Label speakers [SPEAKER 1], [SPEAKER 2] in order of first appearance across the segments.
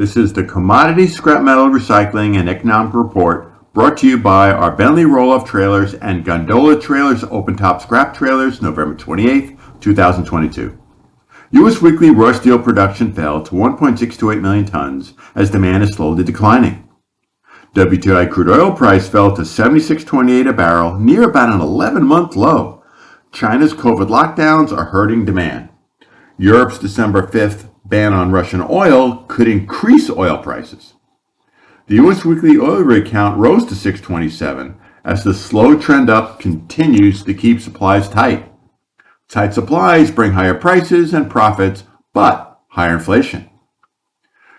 [SPEAKER 1] This is the Commodities, Scrap Metal Recycling and Economic Report brought to you by our Bentley Roll-Off Trailers and Gondola Trailers Open-Top Scrap Trailers, November 28, 2022. U.S. weekly raw steel production fell to 1.628 million tons as demand is slowly declining. WTI crude oil price fell to $76.28 a barrel, near about an 11-month low. China's COVID lockdowns are hurting demand. Europe's December 5th ban on Russian oil could increase oil prices. The U.S. weekly oil rig count rose to 627 as the slow trend up continues to keep supplies tight. Tight supplies bring higher prices and profits, but higher inflation.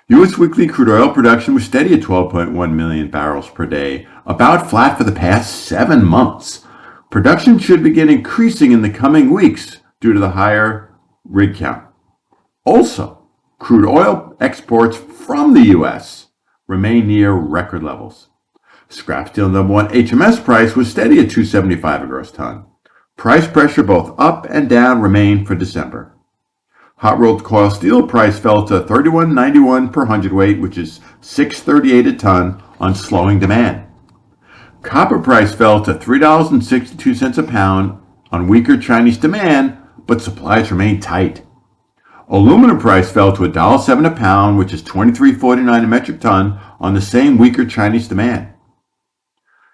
[SPEAKER 1] U.S. weekly crude oil production was steady at 12.1 million barrels per day, about flat for the past 7 months. Production should begin increasing in the coming weeks due to the higher rig count. Also, crude oil exports from the U.S. remain near record levels. Scrap steel number one HMS price was steady at $275 a gross ton. Price pressure both up and down remained for December. Hot rolled coil steel price fell to $31.91 per hundredweight, which is $6.38 a ton on slowing demand. Copper price fell to $3.62 a pound on weaker Chinese demand, but supplies remain tight. Aluminum price fell to $1.07 a pound, which is $23.49 a metric ton on the same weaker Chinese demand.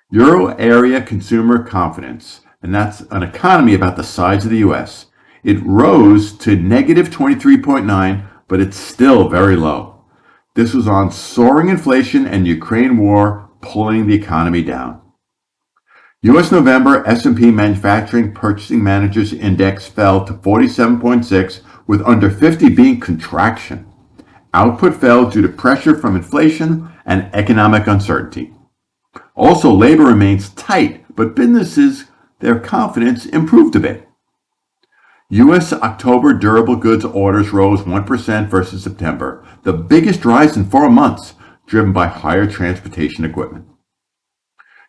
[SPEAKER 1] Euro area consumer confidence, and that's an economy about the size of the U.S., it rose to negative 23.9, but it's still very low. This was on soaring inflation and Ukraine war pulling the economy down. U.S. November S&P Manufacturing Purchasing Managers Index fell to 47.6, with under 50 being contraction. Output fell due to pressure from inflation and economic uncertainty. Also, labor remains tight, but businesses, their confidence improved a bit. U.S. October durable goods orders rose 1% versus September, the biggest rise in 4 months, driven by higher transportation equipment.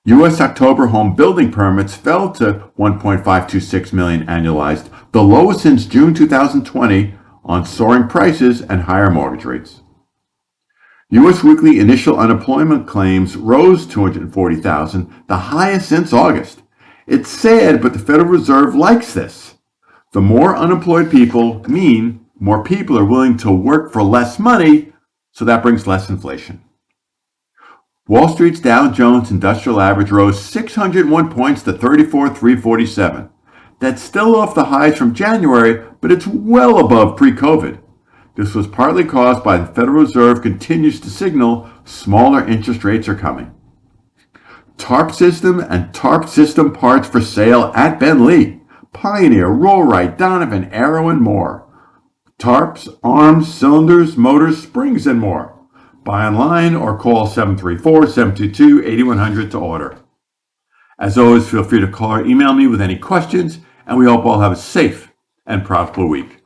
[SPEAKER 1] U.S. October home building permits fell to 1.526 million annualized, the lowest since June 2020 on soaring prices and higher mortgage rates. U.S. weekly initial unemployment claims rose 240,000, the highest since August. It's sad, but the Federal Reserve likes this. The more unemployed people mean more people are willing to work for less money, so that brings less inflation. Wall Street's Dow Jones Industrial Average rose 601 points to 34,347. That's still off the highs from January, but it's well above pre-COVID. This was partly caused by the Federal Reserve continues to signal smaller interest rates are coming. Tarp System and Tarp System parts for sale at Bentley. Pioneer, Rollright, Donovan, Arrow, and more. Tarps, arms, cylinders, motors, springs, and more. Buy online or call 734-722-8100 to order. As always, feel free to call or email me with any questions, and we hope all have a safe and profitable week.